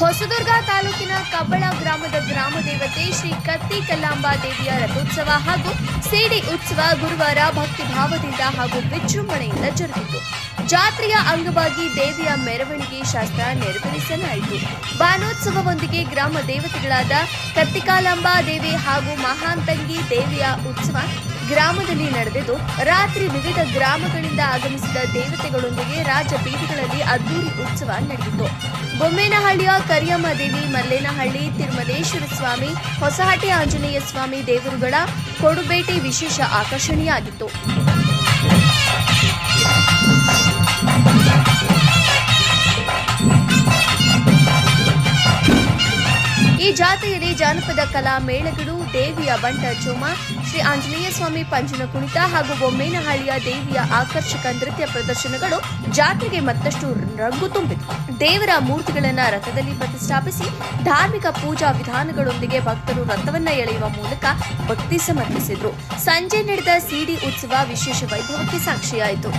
ಹೊಸದುರ್ಗ ತಾಲೂಕಿನ ಕಬ್ಬಳ ಗ್ರಾಮದ ಗ್ರಾಮದೇವತೆ ಶ್ರೀ ಕತ್ತಿ ಕಲ್ಲಾಂಬಾ ದೇವಿಯ ರಥೋತ್ಸವ ಹಾಗೂ ಸಿಡಿ ಉತ್ಸವ ಗುರುವಾರ ಭಕ್ತಿಭಾವದಿಂದ ಹಾಗೂ ವಿಜೃಂಭಣೆಯಿಂದ ಜರುಗಿತು. ಜಾತ್ರೆಯ ಅಂಗವಾಗಿ ದೇವಿಯ ಮೆರವಣಿಗೆ ಶಾಸ್ತ್ರ ನೆರವೇರಿಸಲಾಯಿತು. ಬಾನೋತ್ಸವದೊಂದಿಗೆ ಗ್ರಾಮ ದೇವತೆಗಳಾದ ಕತ್ತಿಕಾಲಾಂಬಾ ದೇವಿ ಹಾಗೂ ಮಹಾಂತಂಗಿ ದೇವಿಯ ಉತ್ಸವ ಗ್ರಾಮದಲ್ಲಿ ನಡೆದಿದ್ದು, ರಾತ್ರಿ ವಿವಿಧ ಗ್ರಾಮಗಳಿಂದ ಆಗಮಿಸಿದ ದೇವತೆಗಳೊಂದಿಗೆ ರಾಜ ಬೀದಿಗಳಲ್ಲಿ ಅದ್ದೂರಿ ಉತ್ಸವ ನಡೆಯಿತು. ಬೊಮ್ಮೇನಹಳ್ಳಿಯ ಕರಿಯಮ್ಮ ದೇವಿ, ಮಲ್ಲೇನಹಳ್ಳಿ ತಿರುಮಲೇಶ್ವರ ಸ್ವಾಮಿ, ಹೊಸಹಟ್ಟಿ ಆಂಜನೇಯ ಸ್ವಾಮಿ ದೇವರುಗಳ ಕೊಡುಬೇಟೆ ವಿಶೇಷ ಆಕರ್ಷಣೆಯಾಗಿತ್ತು. ಈ ಜಾತ್ರೆಯಲ್ಲಿ ಜಾನಪದ ಕಲಾ ಮೇಳಗಳು, ದೇವಿಯ ಬಂಟ ಚೋಮ, ಶ್ರೀ ಆಂಜನೇಯ ಸ್ವಾಮಿ ಪಂಜಿನ ಕುಣಿತ ಹಾಗೂ ಬೊಮ್ಮೇನಹಳ್ಳಿಯ ದೇವಿಯ ಆಕರ್ಷಕ ನೃತ್ಯ ಪ್ರದರ್ಶನಗಳು ಜಾತ್ರೆಗೆ ಮತ್ತಷ್ಟು ರಂಗು ತುಂಬಿತು. ದೇವರ ಮೂರ್ತಿಗಳನ್ನು ರಥದಲ್ಲಿ ಪ್ರತಿಷ್ಠಾಪಿಸಿ ಧಾರ್ಮಿಕ ಪೂಜಾ ವಿಧಾನಗಳೊಂದಿಗೆ ಭಕ್ತರು ರಥವನ್ನ ಎಳೆಯುವ ಮೂಲಕ ಭಕ್ತಿ ಸಮರ್ಪಿಸಿದರು. ಸಂಜೆ ನಡೆದ ಸಿಡಿ ಉತ್ಸವ ವಿಶೇಷ ವೈಭವಕ್ಕೆ ಸಾಕ್ಷಿಯಾಯಿತು.